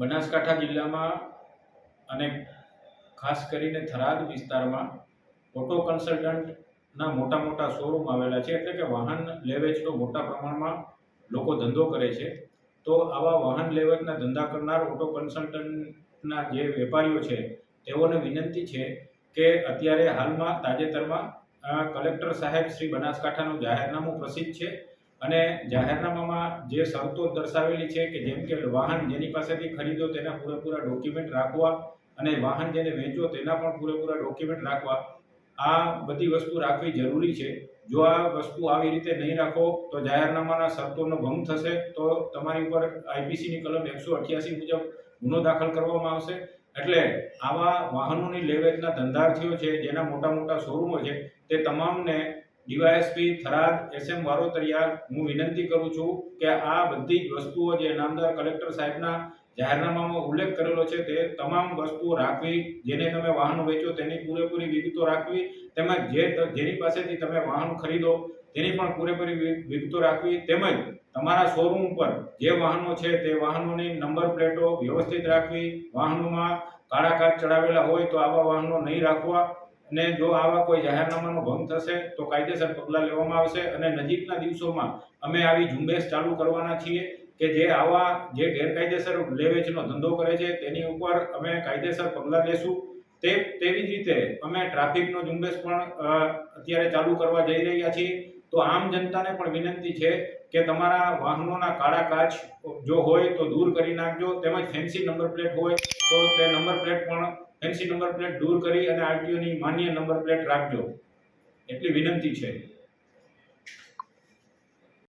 બનાસકાંઠા જિલ્લામાં અને ખાસ કરીને થરાદ વિસ્તારમાં ઓટો કન્સલ્ટન્ટના મોટા મોટા શોરૂમ આવેલા છે, એટલે કે વાહન લેવેચનો મોટા પ્રમાણમાં લોકો ધંધો કરે છે. તો આવા વાહન લેવેચના ધંધા કરનાર ઓટો કન્સલ્ટન્ટના જે વેપારીઓ છે તેઓને વિનંતી છે કે અત્યારે હાલમાં તાજેતરમાં કલેક્ટર સાહેબ શ્રી બનાસકાંઠાનું જાહેરનામું પ્રસિદ્ધ છે અને જાહેરનામામાં જે શરતો દર્શાવેલી છે કે જેમ કે વાહન જેની પાસેથી ખરીદો તેના પૂરેપૂરા ડોક્યુમેન્ટ રાખવા અને વાહન જેને વેચો તેના પણ પૂરેપૂરા ડોક્યુમેન્ટ રાખવા, આ બધી વસ્તુ રાખવી જરૂરી છે. જો આ વસ્તુ આવી રીતે નહીં રાખો તો જાહેરનામાના શરતોનો ભંગ થશે, તો તમારી ઉપર આઈપીસીની કલમ 188 મુજબ ગુનો દાખલ કરવામાં આવશે. એટલે આવા વાહનોની લેવેચના ધંધાર્થીઓ છે જેના મોટા મોટા શોરૂમો છે તે તમામને ડીવાયએસપી થરાદ એસએમ વારોતરિયા હું વિનંતી કરું છું કે આ બધી જ વસ્તુઓ જે નામદાર કલેક્ટર સાહેબના જાહેરનામામાં ઉલ્લેખ કરેલો છે તે તમામ વસ્તુઓ રાખવી, જેને તમે વાહનો વેચો તેની પૂરેપૂરી વિગતો રાખવી, તેમજ જેની પાસેથી તમે વાહન ખરીદો તેની પણ પૂરેપૂરી વિગતો રાખવી, તેમજ તમારા શોરૂમ પર જે વાહનો છે તે વાહનોની નંબર પ્લેટો વ્યવસ્થિત રાખવી. વાહનોમાં કાળા કાચ ચડાવેલા હોય તો આવા વાહનો નહીં રાખવા અને જો આવા કોઈ જાહેરનામાનો ભંગ થશે તો કાયદેસર પગલાં લેવામાં આવશે. અને નજીકના દિવસોમાં અમે આવી ઝુંબેશ ચાલુ કરવાના છીએ કે જે આવા જે ગેરકાયદેસર લેવેચનો ધંધો કરે છે તેની ઉપર અમે કાયદેસર પગલાં લેશું. તેવી જ રીતે અમે ટ્રાફિકનો ઝુંબેશ પણ અત્યારે ચાલુ કરવા જઈ રહ્યા છીએ. તો આમ જનતાને પણ વિનંતી છે કે તમારા વાહનોના કાળા કાચ જો હોય તો દૂર કરી નાખજો, તેમજ ફેન્સી નંબર પ્લેટ હોય તો તે નંબર પ્લેટ પણ ફેન્સી નંબર પ્લેટ દૂર કરી અને આરટીઓની માન્ય નંબર પ્લેટ રાખજો, એટલી વિનંતી છે.